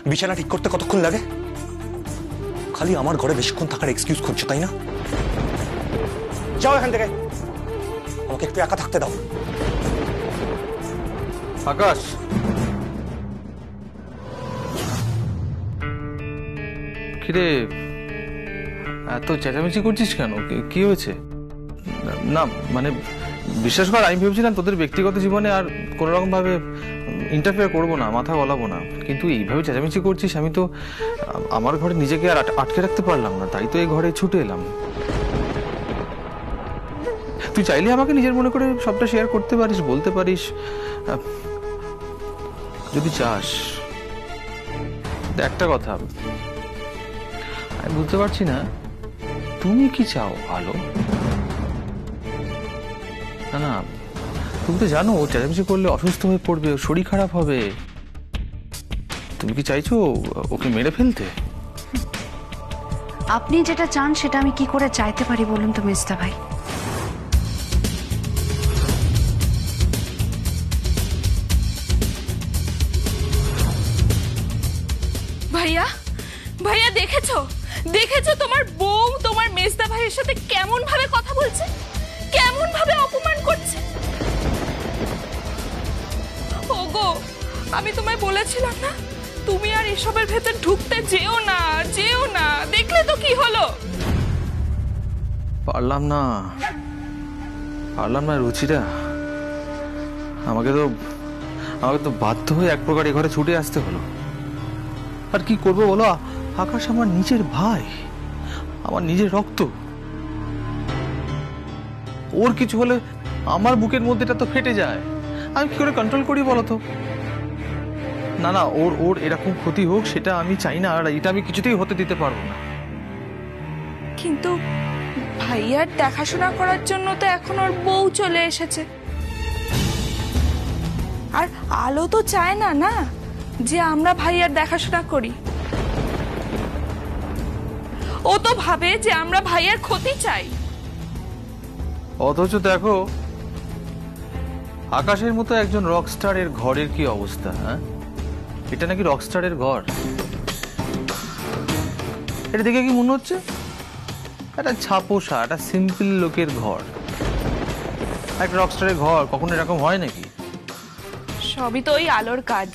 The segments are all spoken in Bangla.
বিছানা ঠিক করতে কতক্ষণ লাগে? খালি আমার ঘরে বেশিক্ষণ থাকার এক্সকিউজ খুঁজছো, তাই না? যাও এখান থেকে, আমাকে একটু একা থাকতে দাও। আকাশ, কিরে এত চেঁচামেচি করছিস কেন? কি হয়েছে? না মানে বিশ্বাস কর, আমি ভেবেছিলাম তোদের ব্যক্তিগত জীবনে আর কোনো রকম ভাবে ইন্টারফেয়ার করবো না, মাথা গলাবো না, কিন্তু এইভাবে চেঁচামেচি করছিস। আমি তো আমার ঘরে নিজেকে আর আটকে রাখতে পারলাম না, তাই তো এই ঘরে ছুটে এলাম। তুই চাইলে আমাকে নিজের মনে করে সবটা শেয়ার করতে পারিস, বলতে পারিস যদি চাস। একটা কথা আমি বুঝতে পারছি না, তুমি কি চাও? ভালো না না, তুমি তো জানো ও চেঁচামেচি করলে অসুস্থ হয়ে পড়বে, ওর শরীর খারাপ হবে। তুমি কি চাইছো ওকে মেরে ফেলতে? আপনি যেটা চান সেটা আমি কি করে চাইতে পারি বলুন তো মেজদা ভাই? ভাইয়া, ভাইয়া দেখেছো দেখেছো তোমার বউ তোমার মেজদা ভাইয়ের সাথে কেমন ভাবে কথা বলছে, কেমন ভাবে অপমান করছে। ওগো, আমি তোমায় বলেছিলাম না তুমি আর এসবের ভেতর ঢুকতে যেও না, যেও না। দেখলে তো কি হলো। পারলাম না রুচিরা, আমাকে তো বাধ্য হয়ে এক প্রকার এ ঘরে ছুটে আসতে হলো। আর কি করবো বলো? আকাশ আমার নিজের ভাই, আমার নিজের রক্ত। ওর কিছু হলে আমার বুকের মধ্যেটা তো ফেটে যায়। আমি কি করে কন্ট্রোল করি বলো তো? না না, ওর এরকম ক্ষতি হোক সেটা আমি চাই না, আর এটা আমি কিছুতেই হতে দিতে পারবো না। কিন্তু ভাইয়ার দেখাশোনা করার জন্য তো এখন ওর বউ চলে এসেছে। আর আলো তো চায় না না যে আমরা ভাইয়ার দেখাশোনা করি। ও তো ভাবে যে আমরা ভাইয়ার ক্ষতি চাই। অথচ দেখো আকাশের মতো একজন রকস্টারের ঘরের কি অবস্থা। হ্যাঁ, এটা নাকি রকস্টারের ঘর। এটা দেখে কি মনে হচ্ছে? একটা ছাপোষা, একটা সিম্পল লোকের ঘর। একটা রকস্টারের ঘর কখনো এরকম হয় নাকি? সবই তো ওই আলোর কাজ।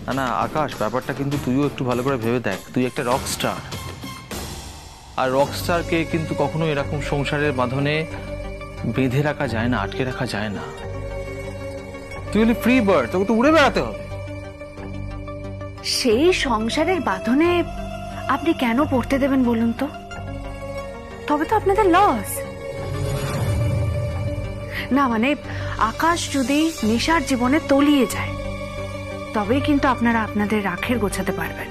না না আকাশ, ব্যাপারটা কিন্তু তুইও একটু ভালো করে ভেবে দেখ। তুই একটা রকস্টার, আর রকস্টারকে কিন্তু কখনো এরকম সংসারের বাঁধনে বেঁধে রাখা যায় না, আটকে রাখা যায় না। তুই হলি ফ্রি বার্ড, তোকে তো উড়ে বেড়াতে হবে। সেই সংসারের বাঁধনে আপনি কেন পড়তে দেবেন বলুন তো? তবে তো আপনাদের লস। না মানে আকাশ যদি নেশার জীবনে তলিয়ে যায় তবেই কিন্তু আপনারা আপনাদের রাখের গোছাতে পারবেন।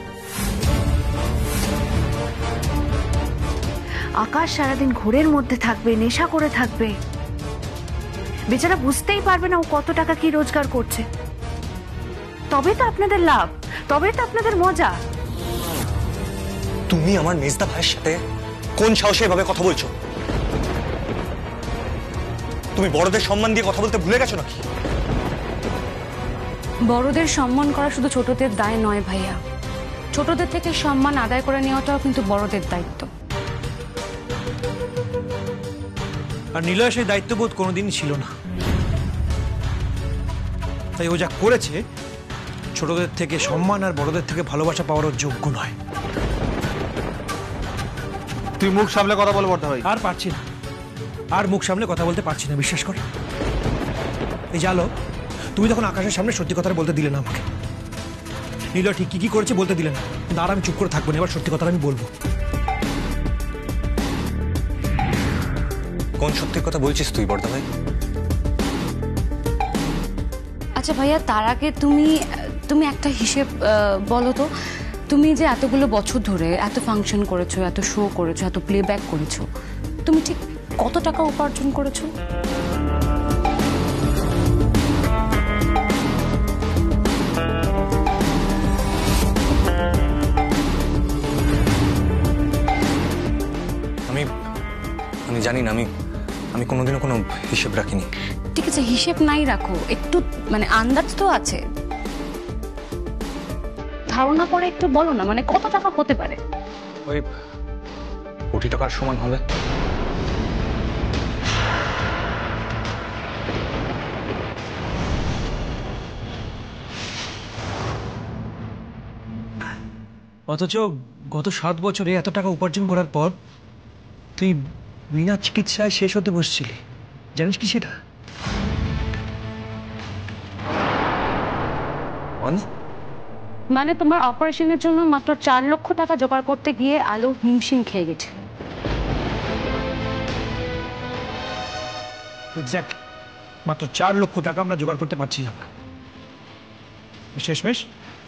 আকাশ সারাদিন ঘোরের মধ্যে থাকবে, নেশা করে থাকবে, বেচারা বুঝতেই পারবে না ও কত টাকা কি রোজগার করছে। তবে তো আপনাদের লাভ, তবে তো আপনাদের মজা। তুমি আমার মেজদা ভাইয়ের সাথে কোন সাহসে এভাবে কথা বলছো? তুমি বড়দের সম্মান দিয়ে কথা বলতে ভুলে গেছো নাকি? বড়দের সম্মান করা শুধু ছোটদের দায় নয় ভাইয়া, ছোটদের থেকে সম্মান আদায় করে নেওয়াটাও কিন্তু বড়দের দায়িত্ব। আর নিলয় সেই দায়িত্ববোধ কোনোদিনই ছিল না, তাই ও যা করেছে ছোটদের থেকে সম্মান আর বড়দের থেকে ভালোবাসা পাওয়ার যোগ্য নয়। তুই মুখ সামলে কথা বল বড় ভাই। আর পারছি না, আর মুখ সামলে কথা বলতে পারছি না, বিশ্বাস কর। এই জালো, তুমি তখন আকাশের সামনে সত্যি কথাটা বলতে দিলে না আমাকে। নিলয় ঠিক কি করেছে বলতে দিলে না, কিন্তু আর আমি চুপ করে থাকবো না, এবার সত্যি কথাটা আমি বলবো। কোন সত্যির কথা বলছিস তুই বড়দা ভাই? আচ্ছা ভাইয়া, তার আগে তুমি একটা হিসেব বলো তো। তুমি যে এতগুলো বছর ধরে এত ফাংশন করেছো, এত শো করেছো, এত প্লেব্যাক করেছো, তুমি ঠিক কত টাকা উপার্জন করেছো? আমি জানি না, আমি কোনোদিনও কোনো হিসেব রাখিনি। ঠিক আছে, হিসেব নাই রাখো, একটু মানে আন্দাজ তো আছে। ধারণা করে একটু বলো না, মানে কত টাকা হতে পারে? ওই কোটি টাকার সমান হবে। অথচ গত 7 বছরে এত টাকা উপার্জন করার পর তুই বিনা চিকিৎসায় শেষ হতে বসছিলি, জানিস কি সেটা? মানে তোমার অপারেশনের জন্য মাত্র 4 লক্ষ টাকা জোগাড় করতে গিয়ে আলো হিমশিম খেয়ে গেছে। এক্স্যাক্টলি, মাত্র 4 লক্ষ টাকা আমরা জোগাড় করতে পারছি না। শেষমেশ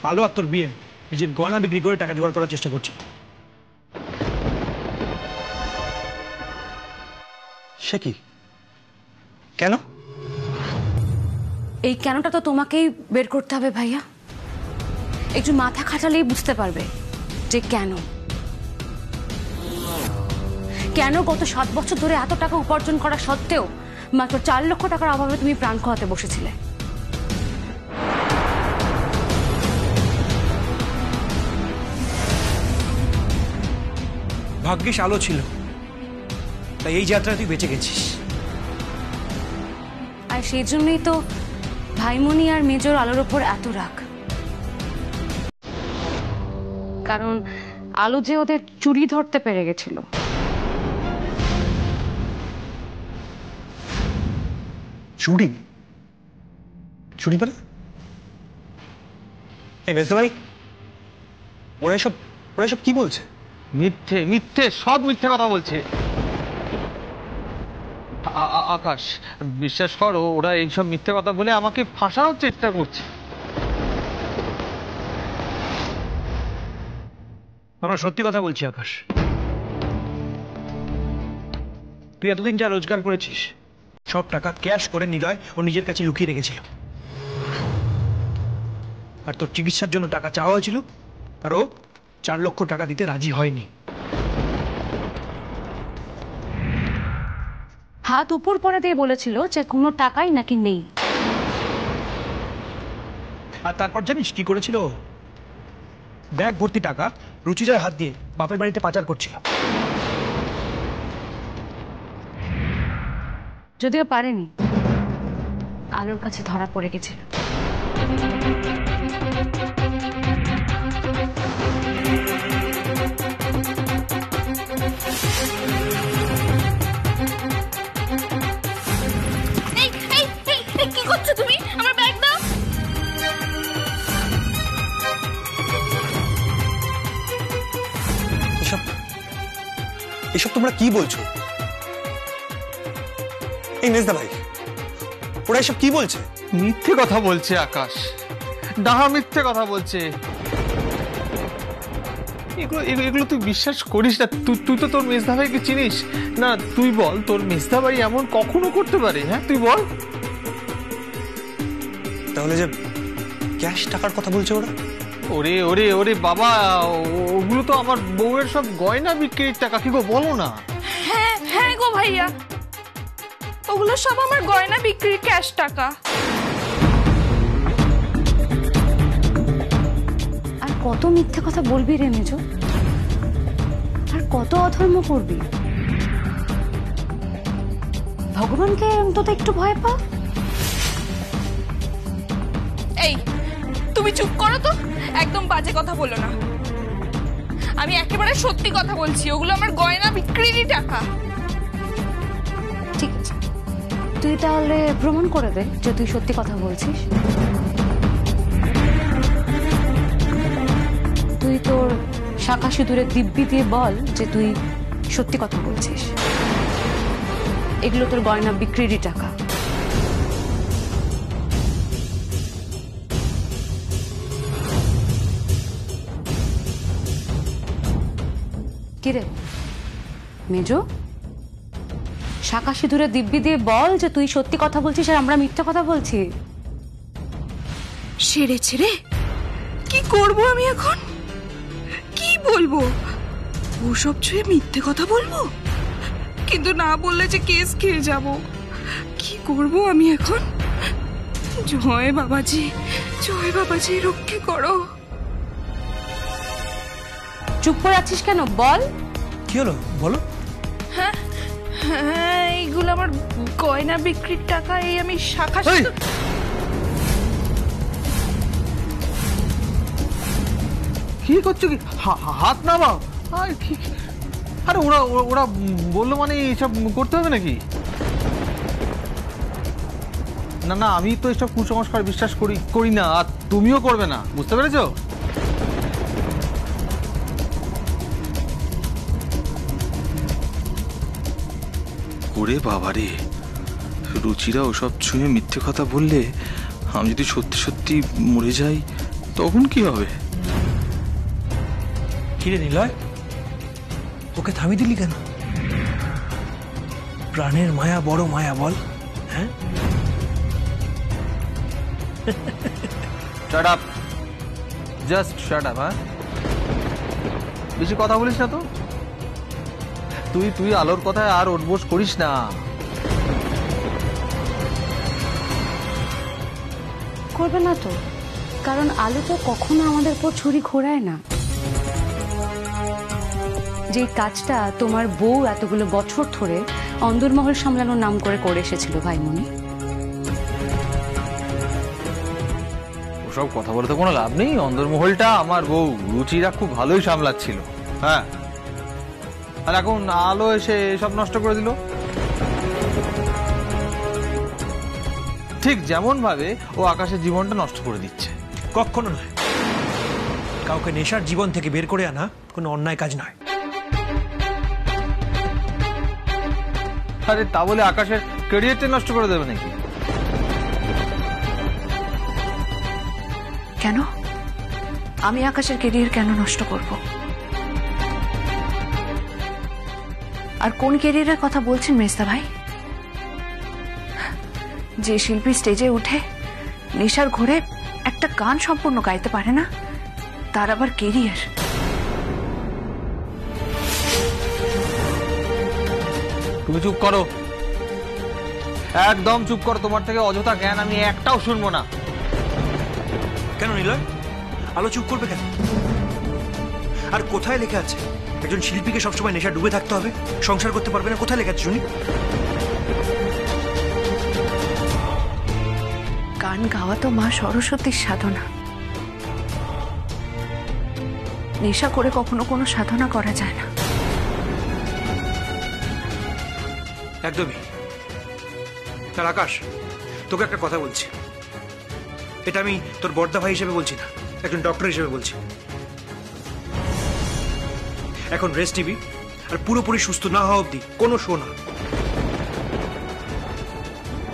আলো আর তোর বিয়ে নিজের গয়না বিক্রি করে টাকা জোগাড় করার চেষ্টা করছি। সে কি? কেন? এই কেনটা তো তোমাকেই বের করতে হবে ভাইয়া। একটু মাথা খাটালেই বুঝতে পারবে যে কেন গত 7 বছর ধরে এত টাকা উপার্জন করা সত্ত্বেও মাত্র 4 লক্ষ টাকার অভাবে তুমি প্রাণ খোয়াতে বসেছিলে। ভাগ্যিস আলো ছিল, তাই এই যাত্রা তুই বেঁচে গেছিস। আর সেই জন্যই তো ভাইমনি আর মেজর আলোর ওপর এত রাগ, কারণ আলো যে ওদের চুরি ধরতে পেরে গেছিল। চুরি? চুরি মানে? এই মেজদা ভাই, ওরা এসব কি বলছে? মিথ্যে মিথ্যে, সব মিথ্যে কথা বলছে। আকাশ, বিশ্বাস করো, ওরা এইসব মিথ্যে কথা বলে আমাকে ফাঁসানোর চেষ্টা করছে। আমরা সত্যি কথা বলছি আকাশ। তুই এতদিন যা রোজগার করেছিস সব টাকা ক্যাশ করে নিলয় ও নিজের কাছে লুকিয়ে রেখেছিল। আর তোর চিকিৎসার জন্য টাকা চাওয়া হয়েছিল, আর ও 4 লক্ষ টাকা দিতে রাজি হয়নি। হাত উপর পরে দিয়ে বলেছিল যে কোনো টাকাই নাকি নেই। আর তারপর জানিস কি করেছিল? ব্যাগ ভর্তি টাকা রুচিজয়ের হাত দিয়ে বাপের বাড়িতে পাচার করছিল। যদিও পারেনি, আলোর কাছে ধরা পড়ে গেছিল। কি করছো তুমি? আমার ব্যাগ দাও। এসব তোমরা কি বলছো? এই মেজদা ভাই, ওরা এসব কি বলছে? মিথ্যে কথা বলছে আকাশ, ডাহা মিথ্যে কথা বলছে। এগুলো তুই বিশ্বাস করিস না। তুই তো তোর মেজদা ভাইকে চিনিস না। তুই বল, তোর মেজদা ভাই এমন কখনো করতে পারে? হ্যাঁ, তুই বল। তাহলে যে ক্যাশ টাকার কথা বলছে ওরা? ওরে ওরে ওরে বাবা, ওগুলো তো আমার বউয়ের সব গয়না বিক্রির টাকা। কি গো, বলো না। হ্যাঁ হ্যাঁ গো ভাইয়া, ওগুলো সব আমার গয়না বিক্রির ক্যাশ টাকা। আর কত মিথ্যে কথা বলবি রে মেজো? আর কত অধর্ম করবি? ভগবানকে অন্তত একটু ভয় পা। এই তুমি চুপ করো তো, একদম বাজে কথা বলো না। আমি একেবারে সত্যি কথা বলছি, ওগুলো আমার গয়না বিক্রিরই টাকা। ঠিক আছে, তুই তাহলে প্রমাণ করে দে যে তুই সত্যি কথা বলছিস। তুই তোর শাখা সিঁদুরের দিব্যি দিয়ে বল যে তুই সত্যি কথা বলছিস। এগুলো তোর গয়না বিক্রিরই টাকা। কিরে মেজো, শাখা সিঁদুরের দিব্যি দিয়ে বল যে তুই সত্যি কথা বলছিস আর আমরা মিথ্যা কথা বলছি। ছেড়ে ছেড়ে কি করব আমি এখন? কি বলবো? ওসব ছুঁয়ে মিথ্যে কথা বলবো? কিন্তু না বললে যে কেস খেয়ে যাব। কি করব আমি এখন? জয় বাবাজি, জয় বাবাজি, রক্ষে করো। চুপ করে আছিস কেন বল। কি হলো বলো? হ্যাঁ এইগুলো আমার গয়না বিক্রির টাকা। এই আমি শাখা এই! কি করছো কি? হাত নামাও। আরে ওরা ওরা বললো মানে এসব করতে হবে নাকি? না না, আমি তো এসব কুসংস্কার বিশ্বাস করি না, আর তুমিও করবে না, বুঝতে পেরেছো? ওরে বাবারে, রুচিরা ওসব ছুঁয়ে মিথ্যে কথা বললে আমি যদি সত্যি সত্যি মরে যাই তখন কি হবে? কিরে নিলয়, ওকে থামিয়ে দিলি কেন? প্রাণের মায়া বড় মায়া বল। হ্যাঁ, shut up, just shut up. হ্যাঁ, বেশি কথা বলিস না তো। তুই আলোর কথায় আর ওঠবোস করিস না। করবে না তো, কারণ আলো তো কখনো আমাদের উপর ছুরি ঘোরায় না। যে কাজটা তোমার বউ এতগুলো বছর ধরে অন্দরমহল সামলানোর নাম করে এসেছিল ভাইমনি। ওসব কথা বলে তো কোনো লাভ নেই। অন্দরমহলটা আমার বউ রুচিরা খুব ভালোই সামলাচ্ছিল। হ্যাঁ, আর এখন আলো এসে সব নষ্ট করে দিল। ঠিক যেমন ভাবে ও আকাশের জীবনটা নষ্ট করে দিচ্ছে। কখনো নয়। কাউকে নেশার জীবন থেকে বের করে আনা কোনো অন্যায় কাজ নয়। আরে তা বলে আকাশের ক্যারিয়ারটা নষ্ট করে দেবে নাকি? কেন? আমি আকাশের কেরিয়ার কেন নষ্ট করব? আর কোন কেরিয়ারের কথা বলছেন মেজদা ভাই? যে শিল্পী স্টেজে উঠে নেশার ঘোরে একটা গান সম্পূর্ণ গাইতে পারে না, তার আবার কেরিয়ার? তুমি চুপ করো, একদম চুপ করো। তোমার থেকে অযথা জ্ঞান আমি একটাও শুনবো না। কেন নিলয়, আলো চুপ করবে কেন? আর কোথায় লেখা আছে একজন শিল্পীকে সবসময় নেশা ডুবে থাকতে হবে, সংসার করতে পারবে না? কোথায় লেখা আছে শুনি? গান গাওয়া তো মা সরস্বতীর সাধনা। নেশা করে কখনো কোনো সাধনা করা যায় না। একদমই। তার আকাশ, তোকে একটা কথা বলছি। এটা আমি তোর বড়দা ভাই হিসেবে বলছি না, একজন ডক্টর হিসেবে বলছি। এখন রেস্ট নিবি, আর পুরোপুরি সুস্থ না হওয়া অব্দি কোনো শো না।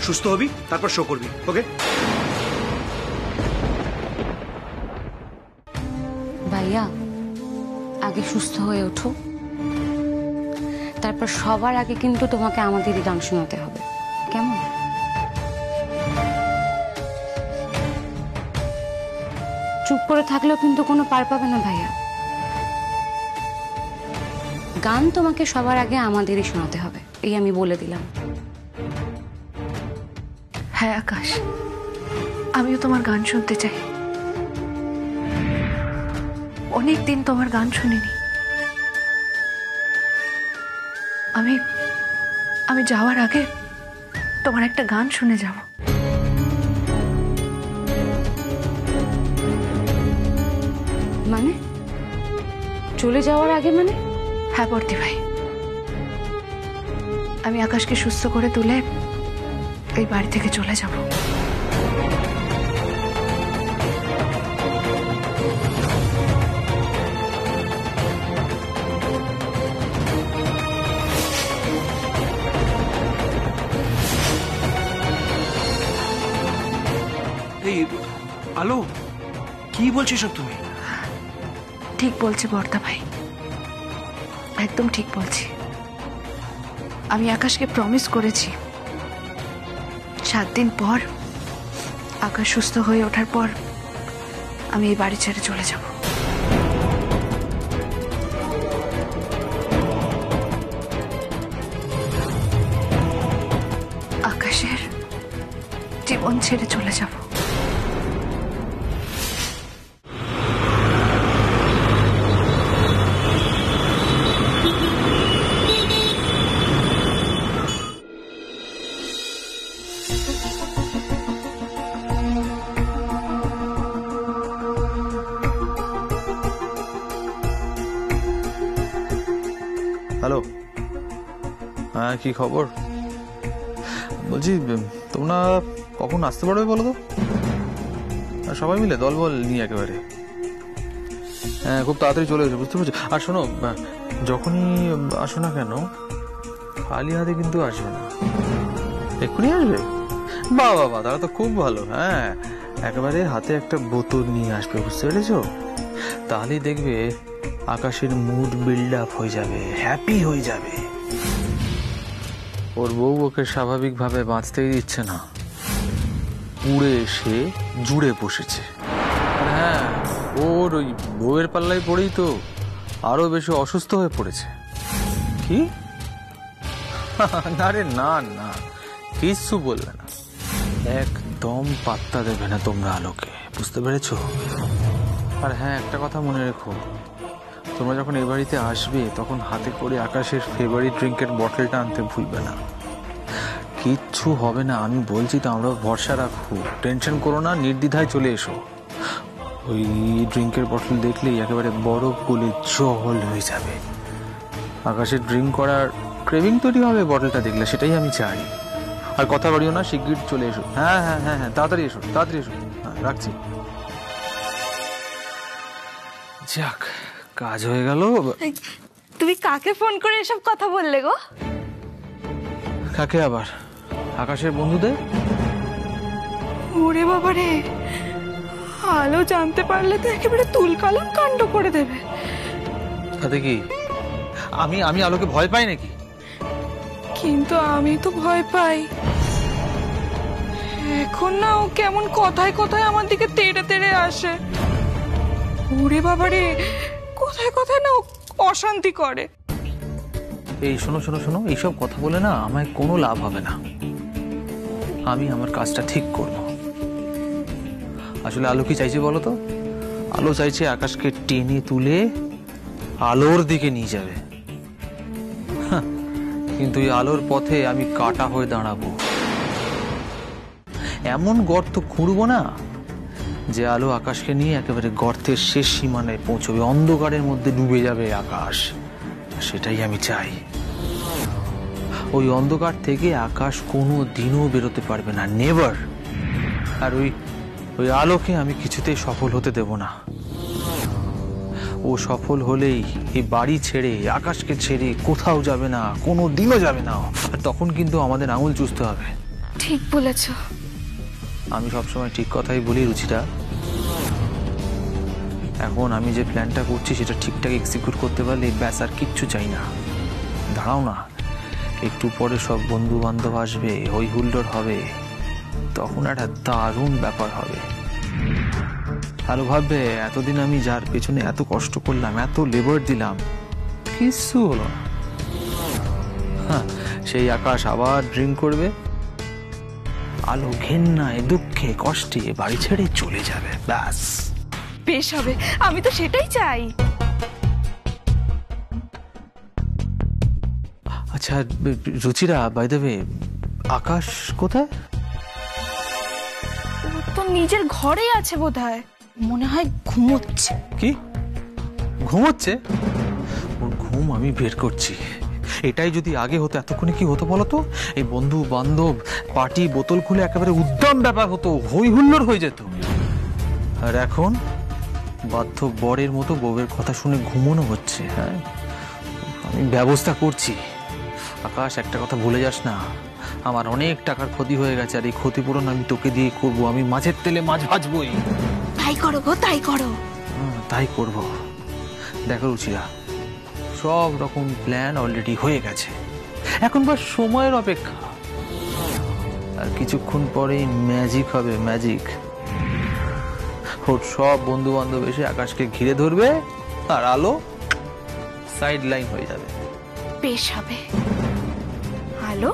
সুস্থ হবি তারপর শো করবি, ওকে? ভাইয়া, আগে সুস্থ হয়ে ওঠো, তারপর সবার আগে কিন্তু তোমাকে আমাদেরই গান শোনাতে হবে, কেমন? চুপ করে থাকলেও কিন্তু কোনো পার পাবে না ভাইয়া। গান তোমাকে সবার আগে আমাদেরই শোনাতে হবে, এই আমি বলে দিলাম। হ্যাঁ আকাশ, আমিও তোমার গান শুনতে চাই। অনেকদিন তোমার গান শুনিনি। আমি যাওয়ার আগে তোমার একটা গান শুনে যাব। মানে চলে যাওয়ার আগে? মানে? হ্যাঁ বর্দি ভাই, আমি আকাশকে সুস্থ করে তুলে এই বাড়ি থেকে চলে যাব। এই আলো, কি বলছিস সব তুমি? ঠিক বলছি বর্দা ভাই, একদম ঠিক বলছি। আমি আকাশকে প্রমিস করেছি 7 দিন পর, আকাশ সুস্থ হয়ে ওঠার পর আমি এই বাড়ি ছেড়ে চলে যাব। আকাশের জীবন ছেড়ে চলে যাব। হ্যালো, হ্যাঁ কি খবর? বলছি তোমরা কখন আসতে পারবে বলো তো? সবাই মিলে দলবল নিয়ে একেবারে। হ্যাঁ খুব তাড়াতাড়ি চলে এসো, বুঝতে পারছো? আর শোনো, যখনই আসো না কেন খালি হাতে কিন্তু আসবে না, এক্ষুনি আসবে। বাহ বাবা, তারা তো খুব ভালো। হ্যাঁ একেবারে হাতে একটা বোতল নিয়ে আসবে, বুঝতে পেরেছো? তাহলেই দেখবে আকাশের মুড বিল্ড আপ হয়ে যাবে, হ্যাপি হয়ে যাবে। ওর বউ ওকে স্বাভাবিকভাবে বাঁচতেই দিচ্ছে না, উড়ে এসে জুড়ে বসেছে। হ্যাঁ ওর ওই বউয়ের পাল্লায় পড়েই তো আরো বেশি অসুস্থ হয়ে পড়েছে। কি? আরে না না, কিচ্ছু বলবে না, একদম পাত্তা দেবে না তোমরা আলোকে, বুঝতে পেরেছো? আর হ্যাঁ একটা কথা মনে রেখো, তোমরা যখন এই বাড়িতে আসবে তখন হাতে করে আকাশের ফেভারিট ড্রিঙ্কের বটলটা আনতে ভুলবে না। কিচ্ছু হবে না, আমি বলছি তো, আমরা ভরসা রাখো, টেনশন করো না, নির্দ্বিধায় চলে এসো। ওই ড্রিঙ্কের বটল দেখলেই একেবারে বরফ গলে জল হয়ে যাবে। আকাশের ড্রিঙ্ক করার ক্রেভিং তৈরি হবে বটলটা দেখলে, সেটাই আমি চাই। আর কথা বাড়িও না, শিগগির চলে এসো। হ্যাঁ হ্যাঁ হ্যাঁ হ্যাঁ, তাড়াতাড়ি এসো, তাড়াতাড়ি এসো। হ্যাঁ রাখছি। যাক, কাজ হয়ে গেল। তুমি কাকে ফোন করে এসব কথা বললে গো? কাকে আবার? আকাশের বন্ধুদের। ওরে বাবা রে, আলো জানতে পারলে তো একেবারে তুলকালাম কাণ্ড করে দেবে। তাতে কি আমি আলোকে ভয় পাই নাকি? কিন্তু আমি তো ভয় পাই। এখন না ও কেমন কথায় কথায় আমার দিকে তেড়ে তেড়ে আসে। ওরে বাবা রে, কোথায় কোথায় না ও অশান্তি করে। এই শোনো শোনো শোনো, এইসব কথা বলে না আমায় কোনো লাভ হবে না। আমি আমার কাজটা ঠিক করব। আসলে আলো কি চাইছে বলো তো? আলো চাইছে আকাশকে টেনে তুলে আলোর দিকে নিয়ে যাবে। কিন্তু এই আলোর পথে আমি কাটা হয়ে দাঁড়াবো। এমন গর্ত খুঁড়বো না যে আলো আকাশকে নিয়ে একেবারে গর্তের শেষ সীমানায় পৌঁছবে, অন্ধকারের মধ্যে ডুবে যাবে আকাশ। সেটাই আমি চাই। ওই অন্ধকার থেকে আকাশ কোনো দিনও বেরোতে পারবে না, নেভার। আর ওই আলোকে আমি কিছুতেই সফল হতে দেব না। ও সফল হলেই এই বাড়ি ছেড়ে, আকাশকে ছেড়ে কোথাও যাবে না, কোনো দিনও যাবে না। আর তখন কিন্তু আমাদের আঙুল চুষতে হবে। ঠিক বলেছ। আমি সবসময় ঠিক কথাই বলি রুচিটা। এখন আমি যে প্ল্যানটা করছি সেটা ঠিকঠাক এক্সিকিউট করতে পারলে ব্যাস, আর কিচ্ছু চাই না। দাঁড়াও না, একটু পরে সব বন্ধু বান্ধব আসবে, হই হুল্লোড় হবে, তখন একটা দারুণ ব্যাপার হবে। আরো ভাববে এতদিন আমি যার পেছনে এত কষ্ট করলাম, এত লেবার দিলাম, কিছু হলো না। হ্যাঁ, সেই আকাশ আবার ড্রিঙ্ক করবে, আলো ঘেন্নায় দুঃখে কষ্টে বাড়ি ছেড়ে চলে যাবে, ব্যাস। বেশ হবে, আমি তো সেটাই চাই। আচ্ছা রুচিরা, বাই দ্য ওয়ে, আকাশ কোথায়? ও তো নিজের ঘরেই আছে বোধহয়, মনে হয় ঘুমোচ্ছে। কি ঘুমোচ্ছে? ওর ঘুম আমি বের করছি। এটাই যদি আগে হতো, এতক্ষণে কি হতো বলতো? এই বন্ধু বান্ধব পার্টি, বোতল খুলে একেবারে উদ্যম ব্যাপার হতো, হই হুল্লোড় হয়ে যেত। আর এখন বাধ্য বরের মতো বউয়ের কথা শুনে ঘুমোনো হচ্ছে। হ্যাঁ, আমি ব্যবস্থা করছি। আকাশ, একটা কথা ভুলে যাস না, আমার অনেক টাকার ক্ষতি হয়ে গেছে, আর এই ক্ষতিপূরণ আমি তোকে দিয়ে করবো। আমি মাছের তেলে মাছ ভাজবই। তাই করো গো, তাই করো। তাই করব। দেখো রুচিরা, সব রকম প্ল্যান অলরেডি হয়ে গেছে, এখন বাস সময়ের অপেক্ষা। আর কিছুক্ষণ পরেই ম্যাজিক হবে, ম্যাজিক। ওর সব বন্ধু বান্ধব এসে আকাশকে ঘিরে ধরবে, আর আলো সাইড লাইন হয়ে যাবে। বেশ হবে। আলো,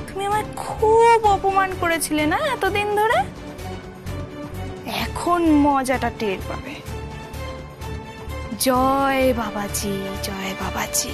তুমি আমায় খুব অপমান করেছিলে না এতদিন ধরে, এখন মজাটা টের পাবে। জয় বাবাজি, জয় বাবাজি।